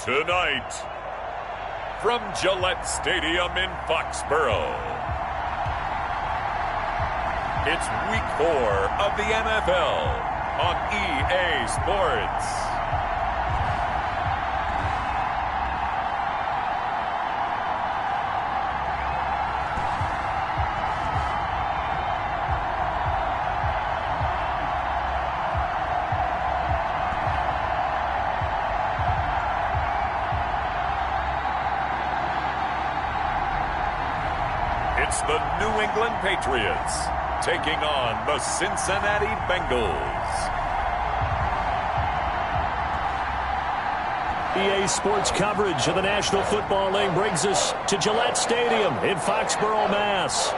Tonight, from Gillette Stadium in Foxborough, it's Week 4 of the NFL on EA Sports. It's the New England Patriots taking on the Cincinnati Bengals. EA Sports coverage of the National Football League brings us to Gillette Stadium in Foxborough, Mass.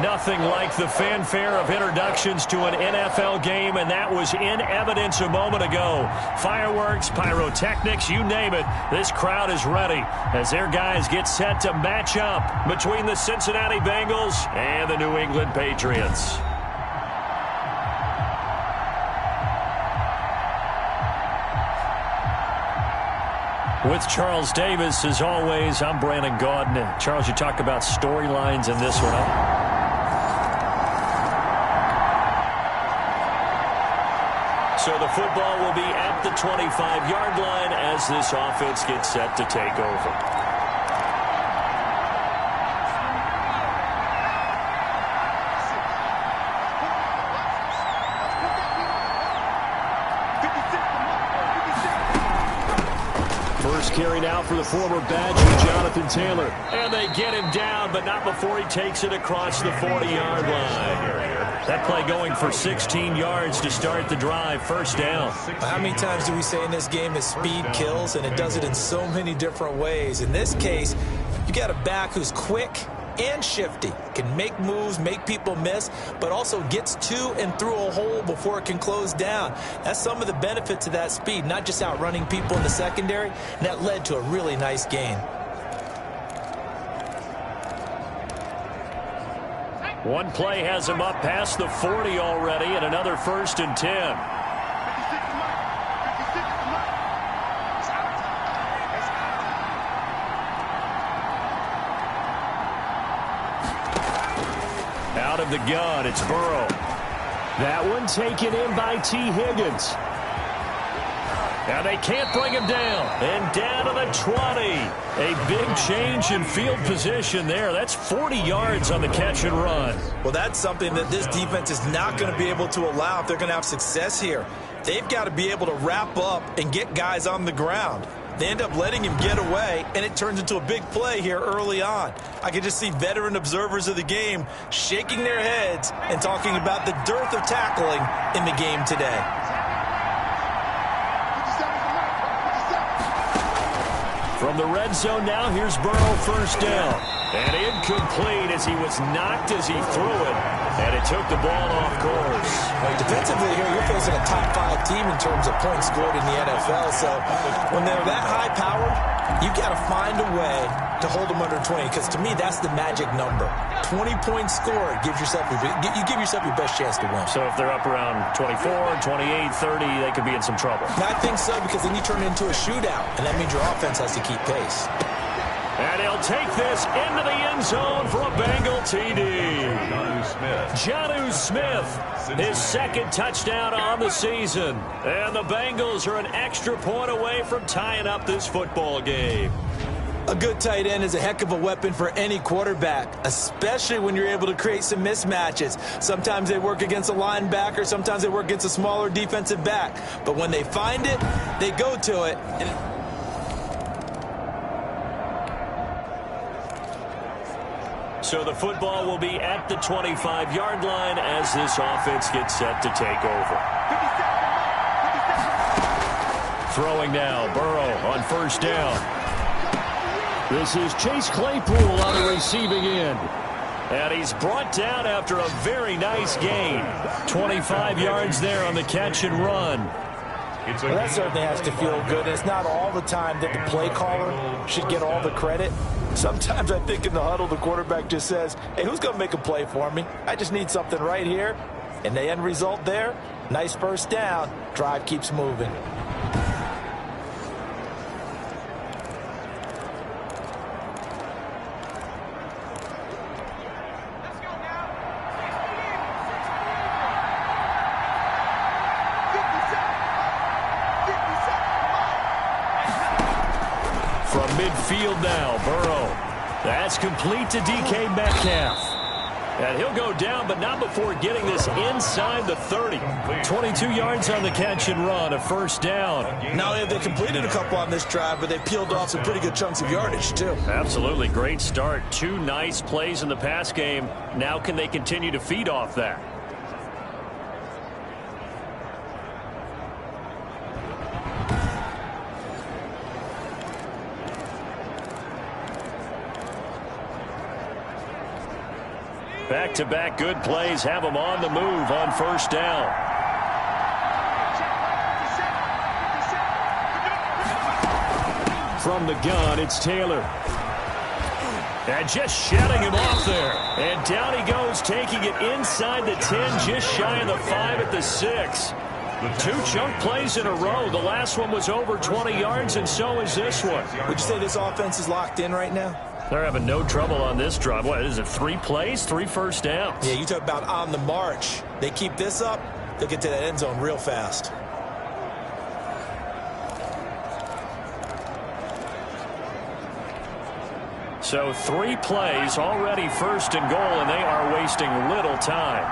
Nothing like the fanfare of introductions to an NFL game, and that was in evidence a moment ago. Fireworks, pyrotechnics, you name it. This crowd is ready as their guys get set to match up between the Cincinnati Bengals and the New England Patriots. With Charles Davis, as always, I'm Brandon Gaudin. Charles, you talk about storylines in this one. So the football will be at the 25-yard line as this offense gets set to take over. First carry now for the former Badger, Jonathan Taylor. And they get him down, but not before he takes it across the 40-yard line. That play going for 16 yards to start the drive. First down. How many times do we say in this game that speed kills, and it does it in so many different ways? In this case, you got a back who's quick and shifty, can make moves, make people miss, but also gets to and through a hole before it can close down. That's some of the benefits of that speed, not just outrunning people in the secondary, and that led to a really nice gain. One play has him up past the 40 already, and another 1st and 10. Out of the gun, it's Burrow. That one taken in by T. Higgins. Now they can't bring him down. And down to the 20. A big change in field position there. That's 40 yards on the catch and run. Well, that's something that this defense is not going to be able to allow if they're going to have success here. They've got to be able to wrap up and get guys on the ground. They end up letting him get away, and it turns into a big play here early on. I can just see veteran observers of the game shaking their heads and talking about the dearth of tackling in the game today. From the red zone now, here's Burrow, first down. And incomplete as he was knocked as he threw it. And it took the ball off course. Well, defensively here, you're facing a top-5 team in terms of points scored in the NFL. So when they're that high-powered, you've got to find a way to hold them under 20. Because to me, that's the magic number. 20 points scored gives yourself you give yourself your best chance to win. So if they're up around 24, 28, 30, they could be in some trouble. I think so, because then you turn it into a shootout, and that means your offense has to keep pace. And he'll take this into the end zone for a Bengal TD. Jonnu Smith, his second touchdown on the season. And the Bengals are an extra point away from tying up this football game. A good tight end is a heck of a weapon for any quarterback, especially when you're able to create some mismatches. Sometimes they work against a linebacker, sometimes they work against a smaller defensive back. But when they find it, they go to it. So the football will be at the 25-yard line as this offense gets set to take over. Throwing now, Burrow on first down. This is Chase Claypool on the receiving end. And he's brought down after a very nice gain. 25 yards there on the catch and run. Well, that certainly has to feel good. It's not all the time that the play caller should get all the credit. Sometimes I think in the huddle, the quarterback just says, hey, who's going to make a play for me? I just need something right here. And the end result there, nice first down. Drive keeps moving. field now. Burrow. That's complete to DK Metcalf. And he'll go down, but not before getting this inside the 30. 22 yards on the catch and run, a first down. Not only have they completed a couple on this drive, but they've peeled off some pretty good chunks of yardage, too. Absolutely. Great start. 2 nice plays in the pass game. Now can they continue to feed off that? Back-to-back good plays have them on the move on first down. From the gun, it's Taylor. And just shutting him off there. And down he goes, taking it inside the 10, just shy of the 5 at the 6. 2 chunk plays in a row. The last one was over 20 yards, and so is this one. Would you say this offense is locked in right now? They're having no trouble on this drive. What is it, 3 plays, 3 first downs? Yeah, you talk about on the march. They keep this up, they'll get to that end zone real fast. So 3 plays, already first and goal, and they are wasting little time.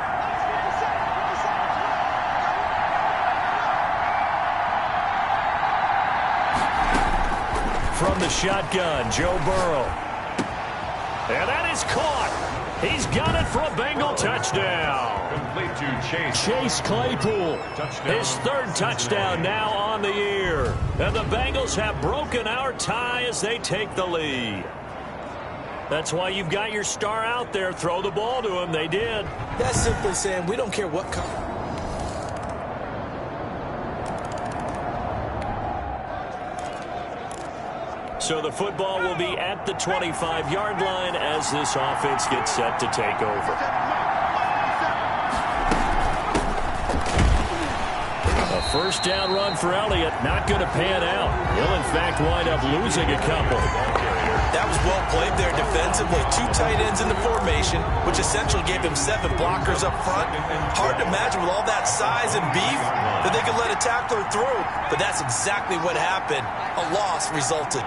From the shotgun, Joe Burrow. And that is caught. He's got it for a Bengal touchdown. Complete to Chase Claypool. Touchdown. His 3rd touchdown now on the year. And the Bengals have broken our tie as they take the lead. That's why you've got your star out there. Throw the ball to him. They did. That's simply saying we don't care what comes. So the football will be at the 25-yard line as this offense gets set to take over. A first down run for Elliott, not going to pan out. He'll, in fact, wind up losing a couple. That was well played there defensively. 2 tight ends in the formation, which essentially gave him 7 blockers up front. Hard to imagine with all that size and beef that they could let a tackler through. But that's exactly what happened. A loss resulted.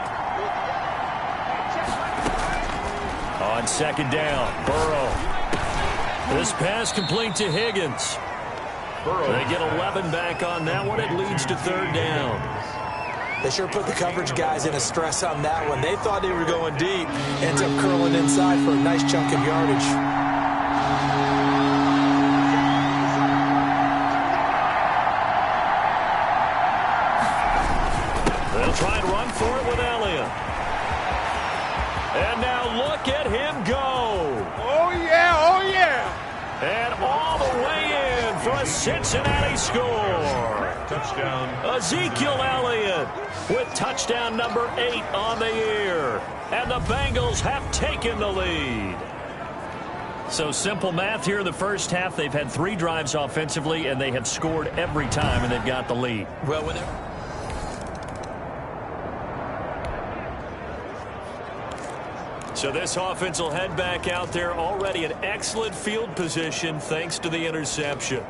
On second down, Burrow. This pass complete to Higgins. They get 11 back on that one. It leads to 3rd down. They sure put the coverage guys in a stress on that one. They thought they were going deep. Ends up curling inside for a nice chunk of yardage. They'll try and run for it with Elliott. And now look at him go. Oh, yeah, oh, yeah. And all the way in for a Cincinnati score. touchdown. Ezekiel Elliott with touchdown number 8 on the year. And the Bengals have taken the lead. So simple math here in the first half. They've had 3 drives offensively, and they have scored every time, and they've got the lead. Well, whenever... So this offense will head back out there, already in excellent field position thanks to the interception.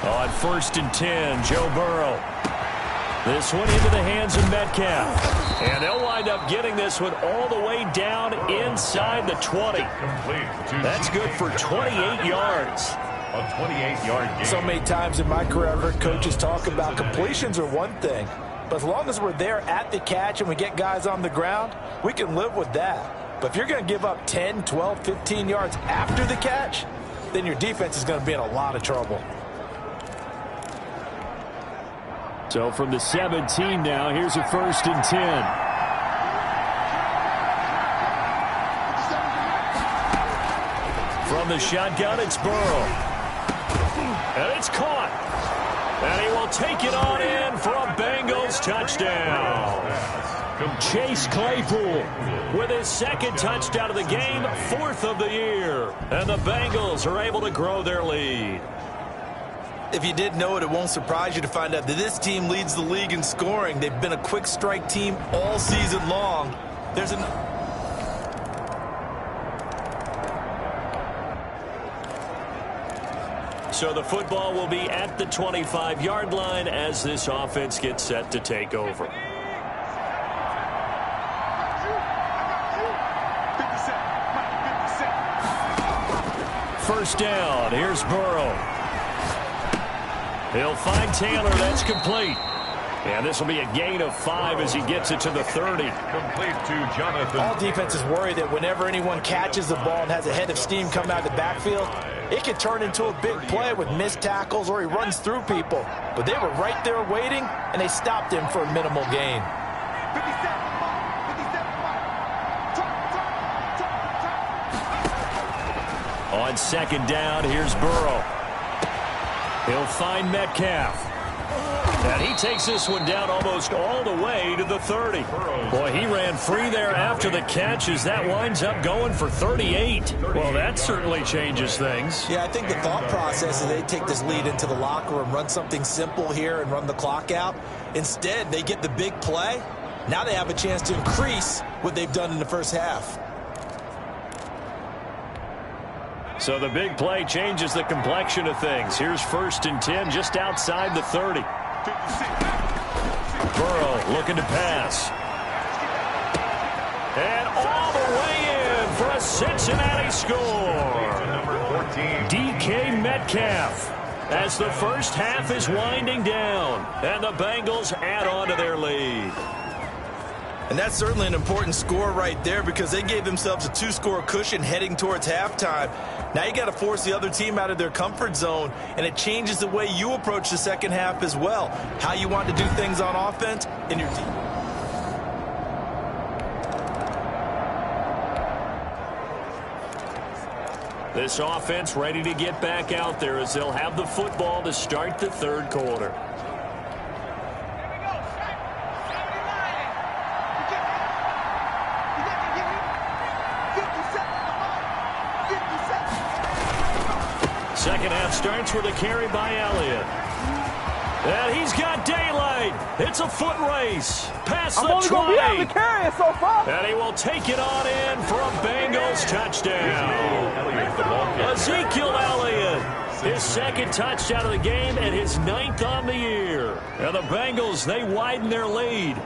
On 1st and 10, Joe Burrow. This one into the hands of Metcalf. And they'll wind up getting this one all the way down inside the 20. That's good for 28 yards. A 28-yard gain. So many times in my career, I've heard coaches talk about completions are one thing. But as long as we're there at the catch and we get guys on the ground, we can live with that. But if you're going to give up 10, 12, 15 yards after the catch, then your defense is going to be in a lot of trouble. So from the 17 now, here's a 1st and 10. From the shotgun, it's Burrow. And it's caught. And he will take it on in for a Bengals touchdown. Chase Claypool with his 2nd touchdown of the game, 4th of the year. And the Bengals are able to grow their lead. If you didn't know it, it won't surprise you to find out that this team leads the league in scoring. They've been a quick strike team all season long. There's an... So the football will be at the 25-yard line as this offense gets set to take over. First down. Here's Burrow. He'll find Taylor. That's complete. And this will be a gain of 5 as he gets it to the 30. Complete to Jonathan. All defenses worry that whenever anyone catches the ball and has a head of steam come out of the backfield, it could turn into a big play with missed tackles or he runs through people. But they were right there waiting, and they stopped him for a minimal gain. On second down, here's Burrow. He'll find Metcalf. And he takes this one down almost all the way to the 30. Boy, he ran free there after the catch as that winds up going for 38. Well, that certainly changes things. Yeah, I think the thought process is they take this lead into the locker room, run something simple here and run the clock out. Instead, they get the big play. Now they have a chance to increase what they've done in the first half. So the big play changes the complexion of things. Here's 1st and 10 just outside the 30. Burrow looking to pass. And all the way in for a Cincinnati score. DK Metcalf as the first half is winding down. And the Bengals add on to their lead. And that's certainly an important score right there because they gave themselves a 2-score cushion heading towards halftime. Now you got to force the other team out of their comfort zone, and it changes the way you approach the second half as well. How you want to do things on offense and your team. This offense ready to get back out there as they'll have the football to start the third quarter. Second half starts with a carry by Elliott. And he's got daylight. It's a foot race. Past the 20. Gonna be able to carry it so far. And he will take it on in for a Bengals touchdown. Ezekiel Elliott. His second touchdown of the game and his 9th on the year. And the Bengals, they widen their lead.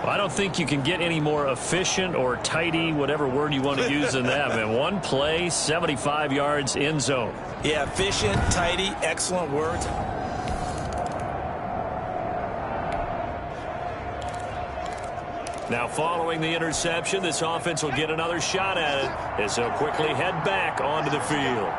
I don't think you can get any more efficient or tidy, whatever word you want to use than that, man. One play, 75 yards, end zone. Yeah, efficient, tidy, excellent words. Now following the interception, this offense will get another shot at it as they'll quickly head back onto the field.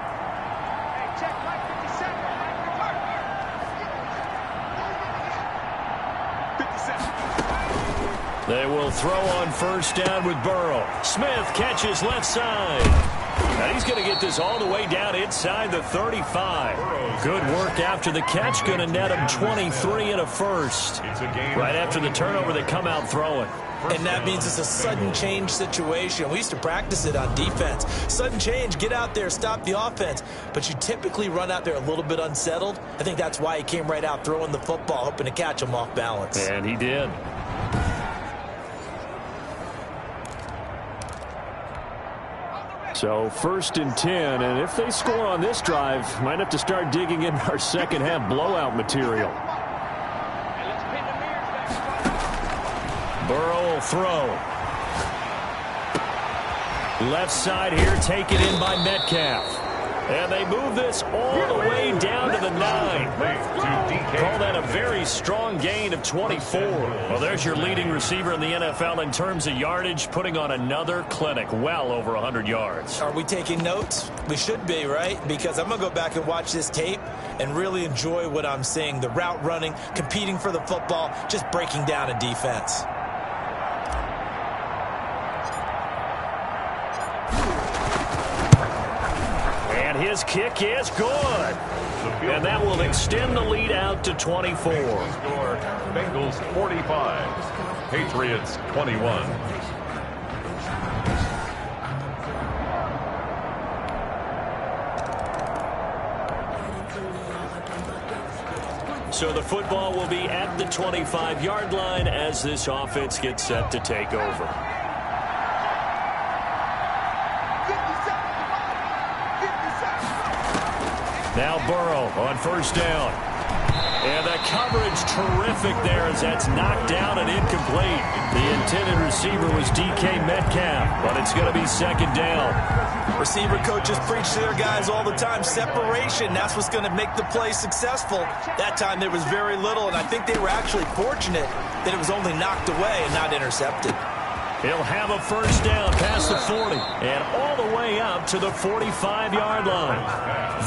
They will throw on first down with Burrow. Smith catches left side. And he's going to get this all the way down inside the 35. Good work after the catch. Going to net him 23 and a first. Right after the turnover, they come out throwing. And that means it's a sudden change situation. We used to practice it on defense. Sudden change, get out there, stop the offense. But you typically run out there a little bit unsettled. I think that's why he came right out throwing the football, hoping to catch him off balance. And he did. So 1st and 10, and if they score on this drive, might have to start digging in our second half blowout material. Burrow will throw. Left side here taken in by Metcalf. And they move this all the way down to the 9. Call that a very strong gain of 24. Well, there's your leading receiver in the NFL in terms of yardage, putting on another clinic, well over 100 yards. Are we taking notes? We should be, right? Because I'm going to go back and watch this tape and really enjoy what I'm seeing. The route running, competing for the football, just breaking down a defense. His kick is good. And that will extend the lead out to 24. Score, Bengals 45, Patriots 21. So the football will be at the 25-yard line as this offense gets set to take over. Now Burrow on first down. And the coverage terrific there as that's knocked down and incomplete. The intended receiver was DK Metcalf, but it's going to be second down. Receiver coaches preach to their guys all the time. Separation, that's what's going to make the play successful. That time there was very little, and I think they were actually fortunate that it was only knocked away and not intercepted. He'll have a first down past the 40 and all the way up to the 45-yard line.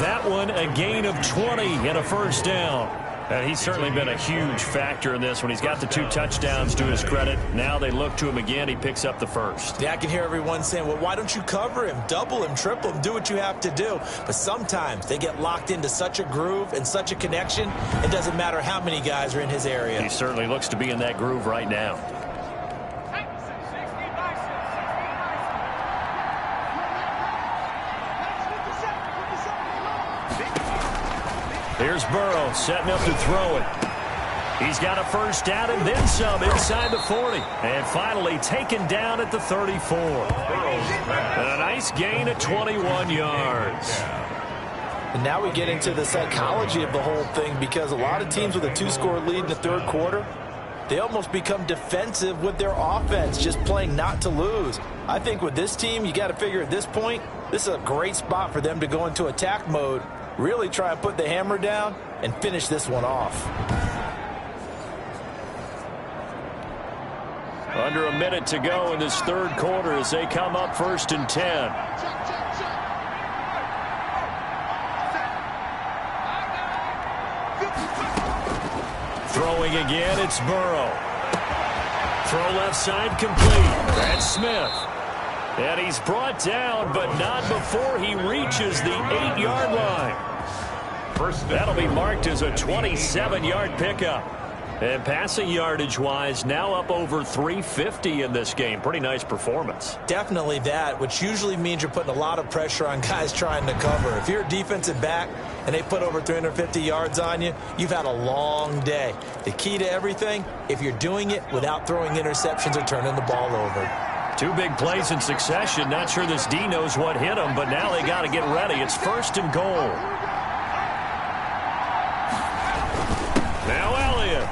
That one a gain of 20 and a first down. And he's certainly been a huge factor in this when he's got the 2 touchdowns to his credit. Now they look to him again. He picks up the first. Yeah, I can hear everyone saying, well, why don't you cover him, double him, triple him, do what you have to do. But sometimes they get locked into such a groove and such a connection, it doesn't matter how many guys are in his area. He certainly looks to be in that groove right now. Here's Burrow setting up to throw it. He's got a first down and then some inside the 40. And finally taken down at the 34. And a nice gain of 21 yards. And now we get into the psychology of the whole thing, because a lot of teams with a 2-score lead in the third quarter, they almost become defensive with their offense, just playing not to lose. I think with this team, you got to figure at this point, this is a great spot for them to go into attack mode, really try and put the hammer down and finish this one off. Under a minute to go in this third quarter as they come up 1st and 10. Throwing again, it's Burrow. Throw left side complete. That's Smith. And he's brought down, but not before he reaches the 8-yard line. That'll be marked as a 27-yard pickup. And passing yardage-wise, now up over 350 in this game. Pretty nice performance. Definitely that, which usually means you're putting a lot of pressure on guys trying to cover. If you're a defensive back and they put over 350 yards on you, you've had a long day. The key to everything, if you're doing it without throwing interceptions or turning the ball over. 2 big plays in succession. Not sure this D knows what hit him, but now they got to get ready. It's 1st and goal. Now Elliott.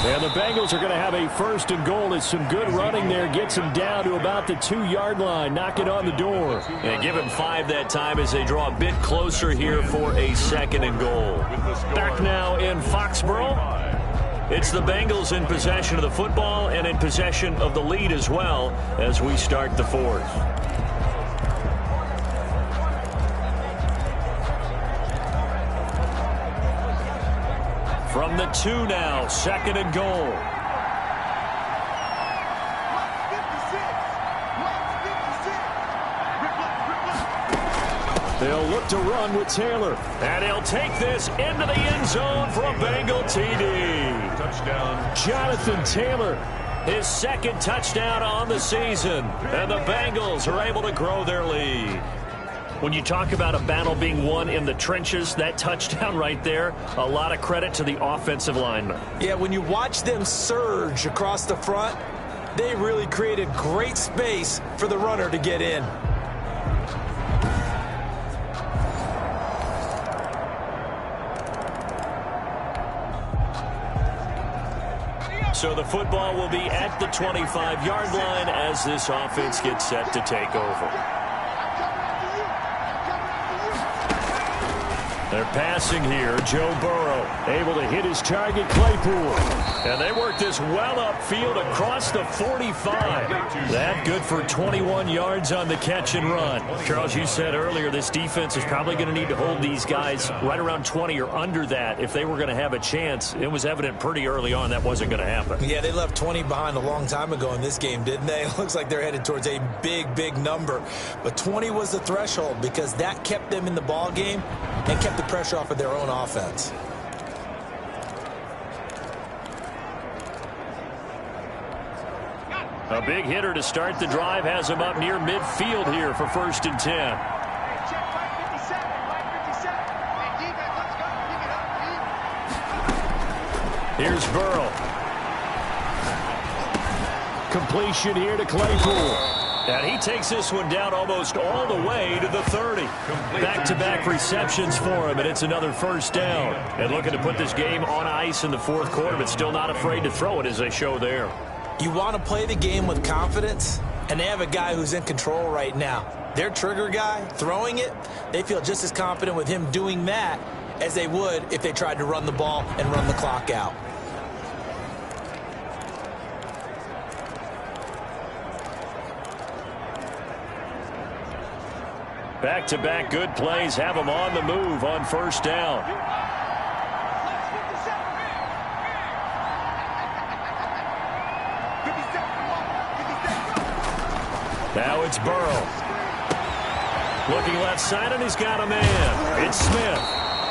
And the Bengals are going to have a 1st and goal as some good running there gets him down to about the 2-yard line. Knock it on the door. And give him 5 that time as they draw a bit closer here for a 2nd and goal. Back now in Foxborough. It's the Bengals in possession of the football and in possession of the lead as well as we start the 4th. From the 2 now, 2nd and goal. They'll look to run with Taylor. And he'll take this into the end zone for a Bengal TD. Touchdown. Jonathan Taylor, his 2nd touchdown on the season. And the Bengals are able to grow their lead. When you talk about a battle being won in the trenches, that touchdown right there, a lot of credit to the offensive linemen. Yeah, when you watch them surge across the front, they really created great space for the runner to get in. So the football will be at the 25-yard line as this offense gets set to take over. They're passing here. Joe Burrow able to hit his target, Claypool. And they work this well upfield across the 45. That good for 21 yards on the catch and run. Charles, you said earlier this defense is probably going to need to hold these guys right around 20 or under that if they were going to have a chance. It was evident pretty early on that wasn't going to happen. Yeah, they left 20 behind a long time ago in this game, didn't they? It looks like they're headed towards a big, big number. But 20 was the threshold because that kept them in the ball game and kept the pressure off of their own offense. A big hitter to start the drive has him up near midfield here for 1st and 10. Here's Burrow. Completion here to Claypool. And he takes this one down almost all the way to the 30. Back-to-back receptions for him, and it's another first down. And looking to put this game on ice in the fourth quarter, but still not afraid to throw it as they show there. You want to play the game with confidence, and they have a guy who's in control right now. Their trigger guy, throwing it, they feel just as confident with him doing that as they would if they tried to run the ball and run the clock out. Back-to-back good plays have them on the move on first down. Now it's Burrow. Looking left side, and he's got a man. It's Smith.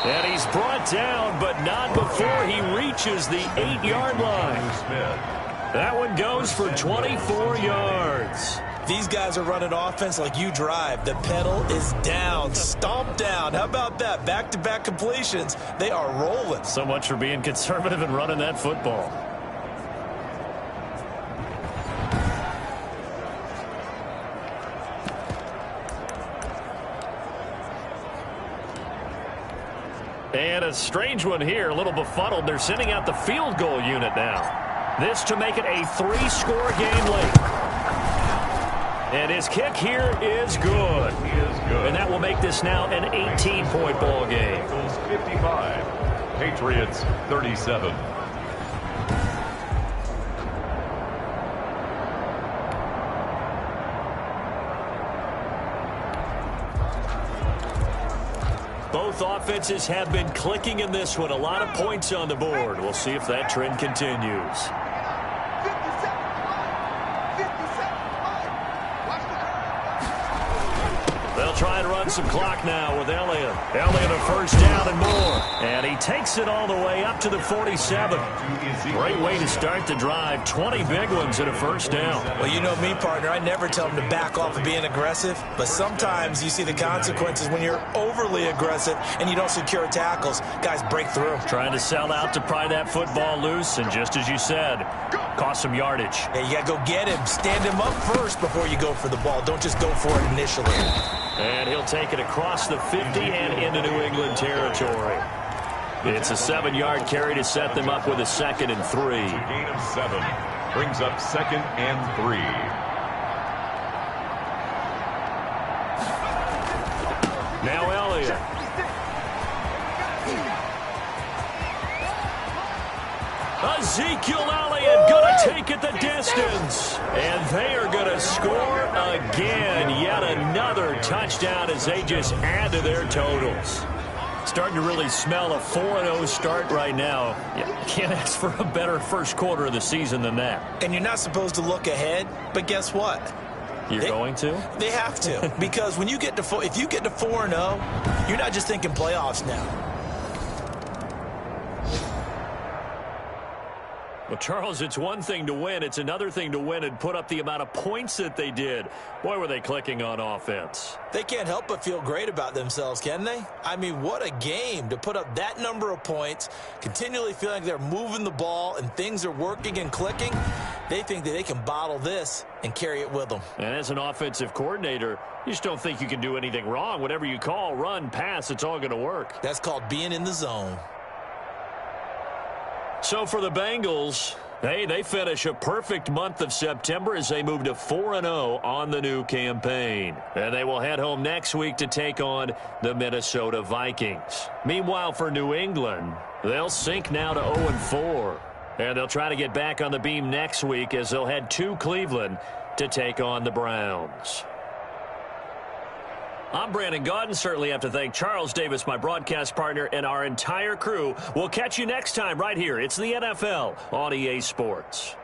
And he's brought down, but not before he reaches the 8-yard line. That one goes for 24 yards. These guys are running offense like you drive. The pedal is down, stomp down. How about that? Back-to-back completions. They are rolling. So much for being conservative and running that football. And a strange one here, a little befuddled. They're sending out the field goal unit now. This to make it a 3-score game late. And his kick here is good. And that will make this now an 18-point ball game. Bengals 55, Patriots 37. Both offenses have been clicking in this one. A lot of points on the board. We'll see if that trend continues. They'll try and run some clock now with Elliott. Elliott a first down and more. And he takes it all the way up to the 47. Great way to start the drive. 20 big ones and a first down. Well, you know me, partner. I never tell them to back off of being aggressive. But sometimes you see the consequences when you're overly aggressive and you don't secure tackles. Guys break through. Trying to sell out to pry that football loose. And just as you said, cost some yardage. Yeah, you got to go get him. Stand him up first before you go for the ball. Don't just go for it initially. And he'll take it across the 50 and into New England territory. It's a 7-yard carry to set them up with a 2nd and 3. Gain of 7 brings up 2nd and 3. Now Elliott. Ezekiel Elliott going to take it the distance. And they are going to score again. Yet another touchdown as they just add to their totals. Starting to really smell a 4-0 start right now. You can't ask for a better first quarter of the season than that. And you're not supposed to look ahead, but guess what? You're going to? They have to. Because when you get to if you get to 4-0, you're not just thinking playoffs now. Well, Charles, it's one thing to win. It's another thing to win and put up the amount of points that they did. Boy, were they clicking on offense. They can't help but feel great about themselves, can they? I mean, what a game to put up that number of points, continually feeling like they're moving the ball and things are working and clicking. They think that they can bottle this and carry it with them. And as an offensive coordinator, you just don't think you can do anything wrong. Whatever you call, run, pass, it's all going to work. That's called being in the zone. So for the Bengals, they finish a perfect month of September as they move to 4-0 on the new campaign. And they will head home next week to take on the Minnesota Vikings. Meanwhile, for New England, they'll sink now to 0-4. And they'll try to get back on the beam next week as they'll head to Cleveland to take on the Browns. I'm Brandon Gaudin. Certainly have to thank Charles Davis, my broadcast partner, and our entire crew. We'll catch you next time right here. It's the NFL on EA Sports.